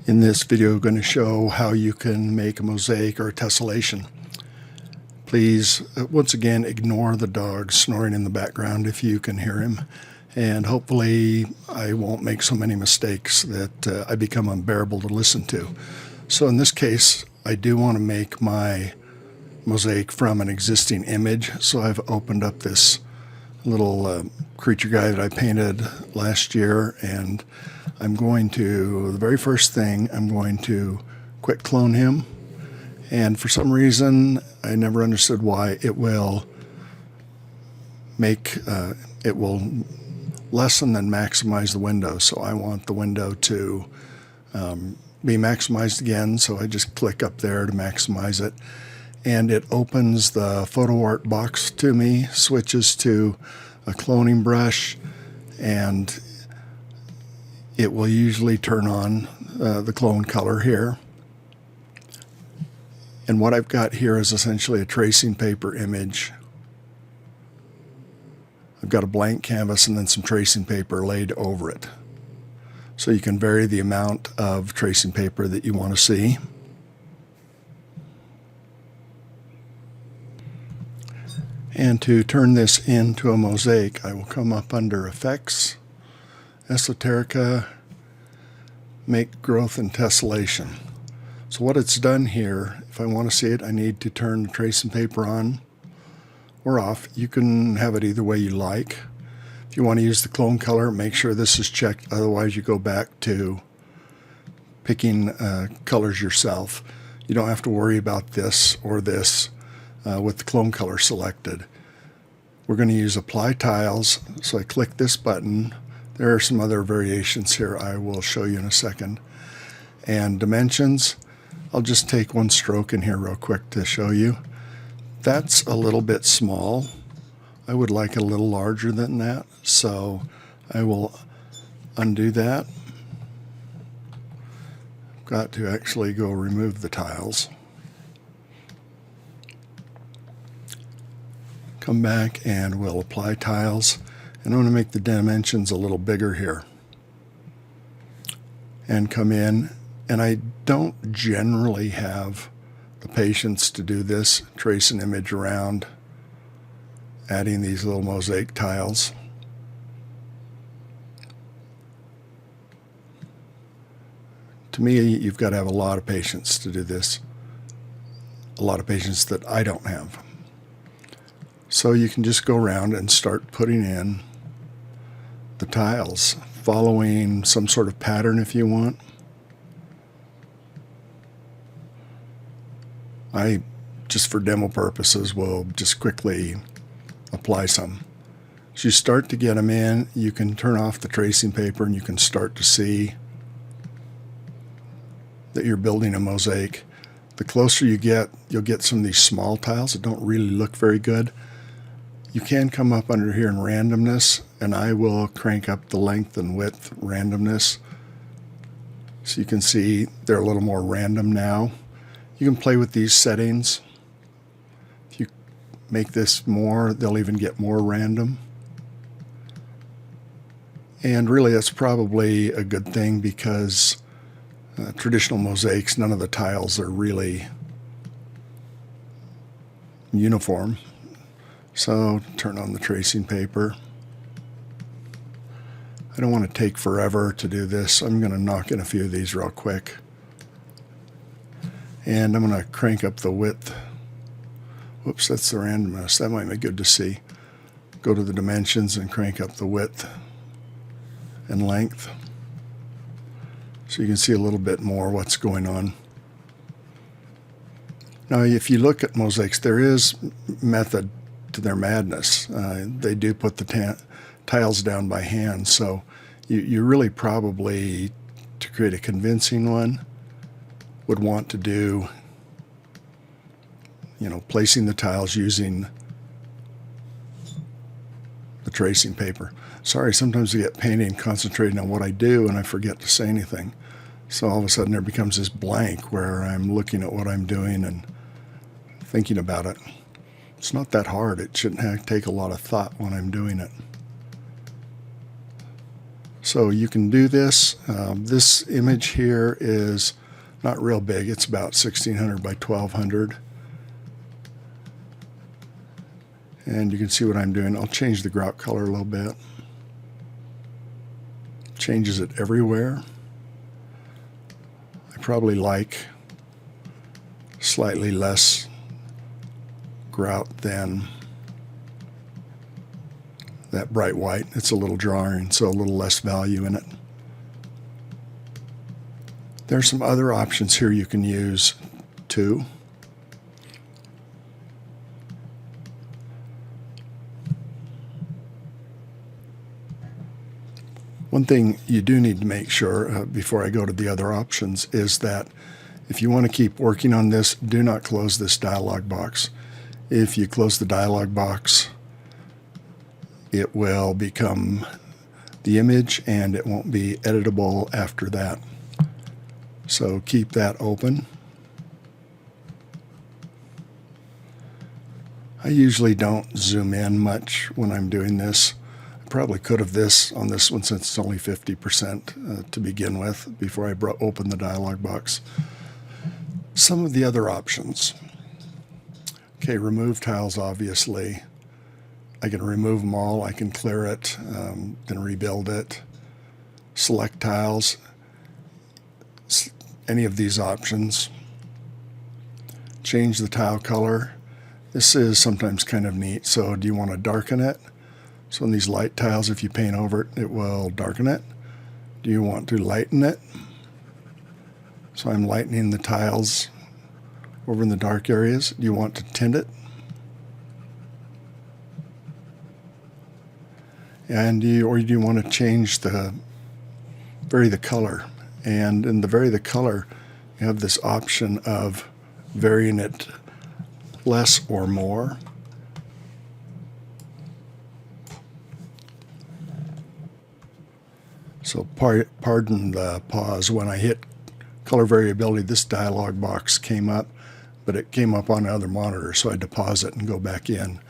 In this video, I'm going to show how you can make a mosaic or a tessellation. Please, once again, ignore the dog snoring in the background if you can hear him. And hopefully I won't make so many mistakes that I become unbearable to listen to. So in this case, I do want to make my mosaic from an existing image. So I've opened up this little creature guy that I painted last year, and I'm going to, the very first thing, I'm going to quick clone him. And for some reason, I never understood why it will lessen and maximize the window. So I want the window to be maximized again. So I just click up there to maximize it. And it opens the photo art box to me, switches to a cloning brush, and it will usually turn on the clone color here. And what I've got here is essentially a tracing paper image. I've got a blank canvas and then some tracing paper laid over it. So you can vary the amount of tracing paper that you want to see. And to turn this into a mosaic, I will come up under Effects, Esoterica, Make Growth and Tessellation. So what it's done here, if I want to see it, I need to turn the tracing paper on or off. You can have it either way you like. If you want to use the clone color, make sure this is checked. Otherwise, you go back to picking colors yourself. You don't have to worry about this or this with the clone color selected. We're going to use Apply Tiles. So I click this button. There are some other variations here I will show you in a second. And dimensions, I'll just take one stroke in here real quick to show you. That's a little bit small. I would like it a little larger than that, so I will undo that. I've got to actually go remove the tiles. Come back and we'll apply tiles. And I'm going to make the dimensions a little bigger here. And come in, and I don't generally have the patience to do this, trace an image around, adding these little mosaic tiles. To me, you've got to have a lot of patience to do this, a lot of patience that I don't have. So you can just go around and start putting in the tiles, following some sort of pattern if you want. I, just for demo purposes, will just quickly apply some. As you start to get them in, you can turn off the tracing paper and you can start to see that you're building a mosaic. The closer you get, you'll get some of these small tiles that don't really look very good. You can come up under here in randomness, and I will crank up the length and width randomness. So you can see they're a little more random now. You can play with these settings. If you make this more, they'll even get more random. And really that's probably a good thing, because traditional mosaics, none of the tiles are really uniform. So turn on the tracing paper. I don't want to take forever to do this. I'm going to knock in a few of these real quick. And I'm going to crank up the width. Whoops, that's the randomness. That might be good to see. Go to the dimensions and crank up the width and length, so you can see a little bit more what's going on. Now, if you look at mosaics, there is method to their madness. They do put the tiles down by hand, so you really probably, to create a convincing one, would want to do, placing the tiles using the tracing paper. Sorry, sometimes I get painting concentrating on what I do and I forget to say anything. So all of a sudden there becomes this blank where I'm looking at what I'm doing and thinking about it. It's not that hard. It shouldn't take a lot of thought when I'm doing it. So you can do this. This image here is not real big. It's about 1600 by 1200. And you can see what I'm doing. I'll change the grout color a little bit. Changes it everywhere. I probably like slightly less grout than that bright white. It's a little jarring, so a little less value in it. There's some other options here you can use too. One thing you do need to make sure before I go to the other options is that if you want to keep working on this, do not close this dialog box. If you close the dialog box, it will become the image and it won't be editable after that. So keep that open. I usually don't zoom in much when I'm doing this. I probably could have this on this one since it's only 50% to begin with before I open the dialog box. Some of the other options. Okay, remove tiles, obviously. I can remove them all. I can clear it, then rebuild it. Select tiles. Any of these options. Change the tile color. This is sometimes kind of neat. So do you want to darken it? So in these light tiles, if you paint over it, it will darken it. Do you want to lighten it? So I'm lightening the tiles over in the dark areas. Do you want to tint it? And do you want to change vary the color? And in the vary the color, you have this option of varying it less or more. So pardon the pause. When I hit color variability, this dialog box came up, but it came up on another monitor, so I had to pause it and go back in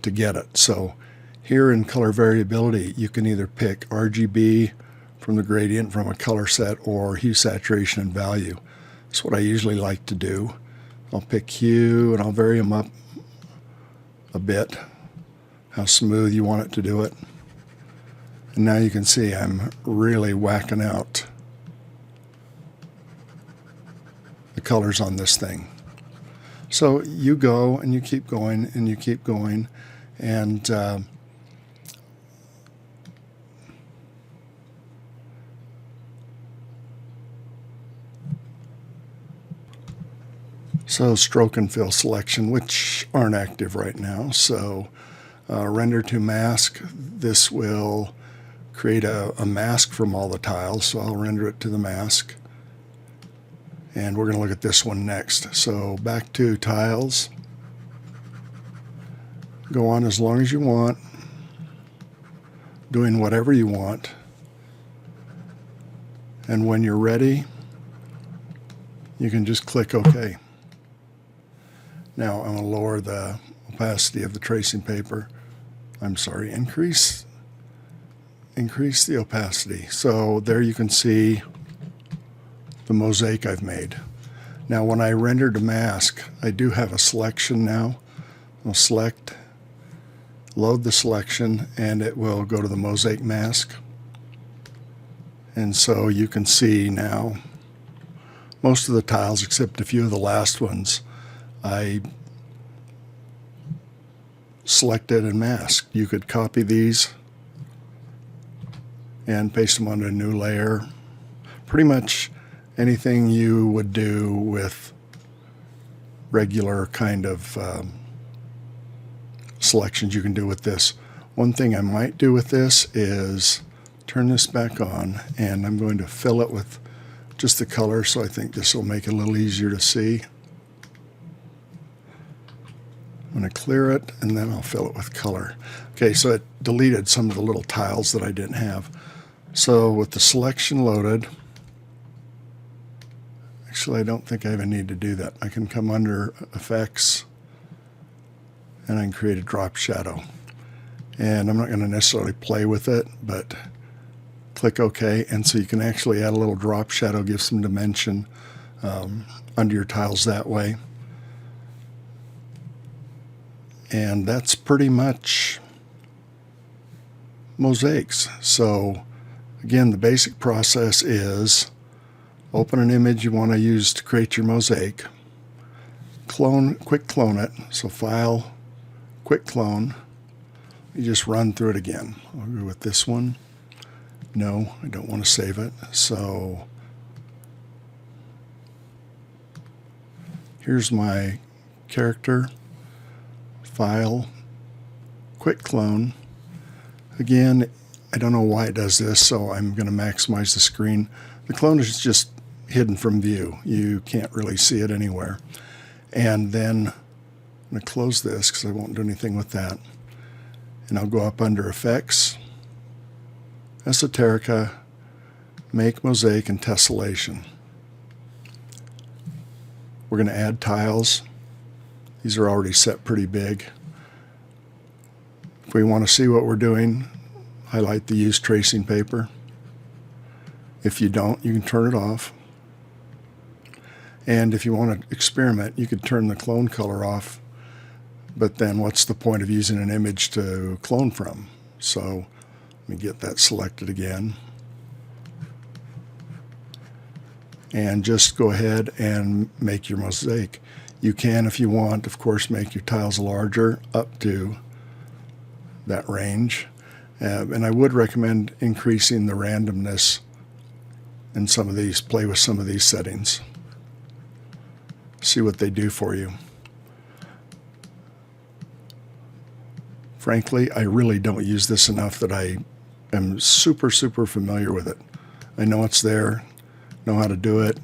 to get it. So here in color variability, you can either pick RGB from the gradient from a color set or hue, saturation, and value. That's what I usually like to do. I'll pick hue and I'll vary them up a bit, how smooth you want it to do it. And now you can see I'm really whacking out the colors on this thing. So you go and you keep going and you keep going, and so stroke and fill selection, which aren't active right now. So render to mask. This will create a mask from all the tiles, so I'll render it to the mask. And we're going to look at this one next. So back to tiles. Go on as long as you want, doing whatever you want. And when you're ready, you can just click OK. Now I'm going to lower the opacity of the tracing paper. I'm sorry, increase the opacity. So there you can see the mosaic I've made. Now when I render to mask, I do have a selection now. I'll select, load the selection, and it will go to the mosaic mask. And so you can see now most of the tiles, except a few of the last ones, I selected and masked. You could copy these and paste them onto a new layer. Pretty much anything you would do with regular kind of selections you can do with this. One thing I might do with this is turn this back on, and I'm going to fill it with just the color, so I think this will make it a little easier to see. I'm going to clear it, and then I'll fill it with color. Okay, so it deleted some of the little tiles that I didn't have. So with the selection loaded, actually I don't think I even need to do that. I can come under Effects, and I can create a drop shadow. And I'm not going to necessarily play with it, but click OK, and so you can actually add a little drop shadow, give some dimension under your tiles that way. And that's pretty much mosaics. So again, the basic process is open an image you want to use to create your mosaic, quick clone it. So File, quick clone. You just run through it again. I'll go with this one. No, I don't want to save it. So here's my character. File, quick clone. Again, I don't know why it does this, so I'm going to maximize the screen. The clone is just hidden from view. You can't really see it anywhere. And then I'm going to close this because I won't do anything with that. And I'll go up under Effects, Esoterica, Make Mosaic and Tessellation. We're going to add tiles. These are already set pretty big. If we want to see what we're doing, highlight the Use Tracing Paper. If you don't, you can turn it off. And if you want to experiment, you could turn the clone color off. But then what's the point of using an image to clone from? So let me get that selected again. And just go ahead and make your mosaic. You can, if you want, of course, make your tiles larger up to that range. And I would recommend increasing the randomness in some of these, play with some of these settings. See what they do for you. Frankly, I really don't use this enough that I am super familiar with it. I know it's there, know how to do it.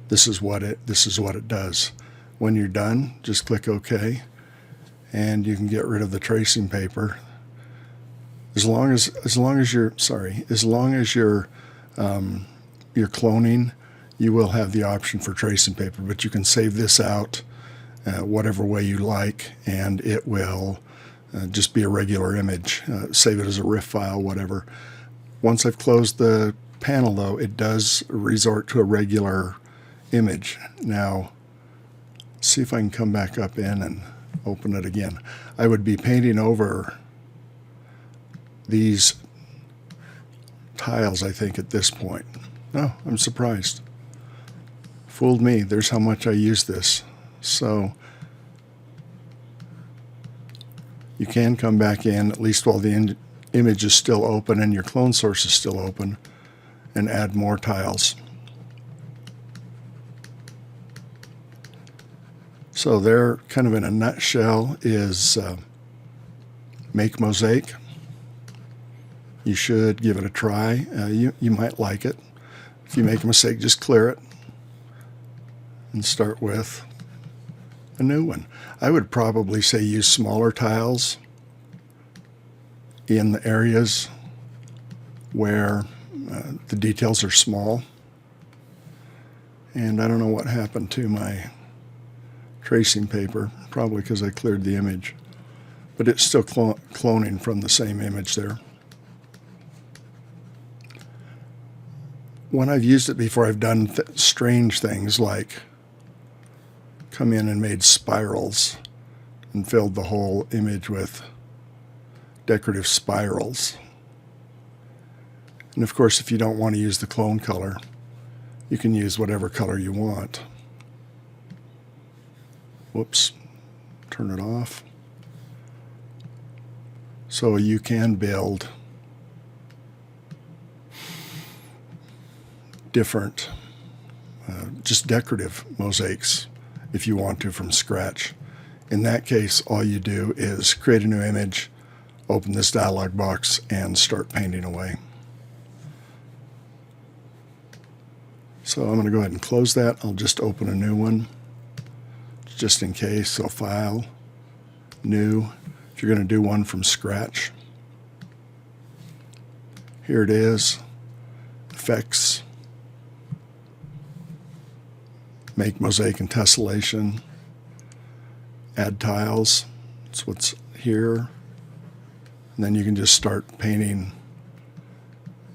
This is what it does. When you're done, just click OK, and you can get rid of the tracing paper. As long as you're cloning, you will have the option for tracing paper, but you can save this out whatever way you like, and it will just be a regular image. Save it as a RIF file, whatever. Once I've closed the panel, though, it does resort to a regular image. Now, see if I can come back up in and open it again. I would be painting over these tiles, I think, at this point. Oh, I'm surprised. Fooled me. There's how much I use this. So you can come back in, at least while the image is still open and your clone source is still open, and add more tiles. So there, kind of in a nutshell, is Make Mosaic. You should give it a try. You might like it. If you make a mistake, just clear it and start with a new one. I would probably say use smaller tiles in the areas where the details are small. And I don't know what happened to my tracing paper, probably because I cleared the image, but it's still cloning from the same image there. When I've used it before, I've done strange things like come in and made spirals and filled the whole image with decorative spirals. And of course, if you don't want to use the clone color, you can use whatever color you want. Whoops, turn it off. So you can build different, just decorative mosaics if you want to from scratch. In that case, all you do is create a new image, open this dialog box, and start painting away. So I'm going to go ahead and close that. I'll just open a new one just in case. So File, New. If you're going to do one from scratch, here it is. Effects, Make Mosaic and Tessellation, Add Tiles. That's what's here. And then you can just start painting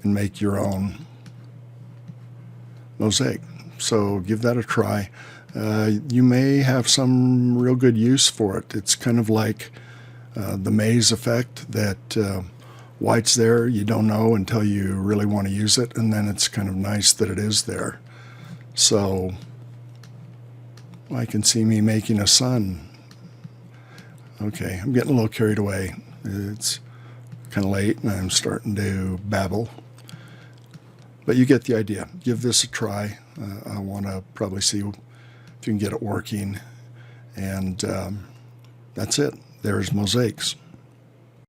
and make your own mosaic. So give that a try. You may have some real good use for it. It's kind of like the maze effect that white's there, you don't know until you really want to use it, and then it's kind of nice that it is there. So I can see me making a sun. Okay, I'm getting a little carried away. It's kind of late and I'm starting to babble. But you get the idea. Give this a try. I want to probably see if you can get it working. And that's it. There's Mosaics.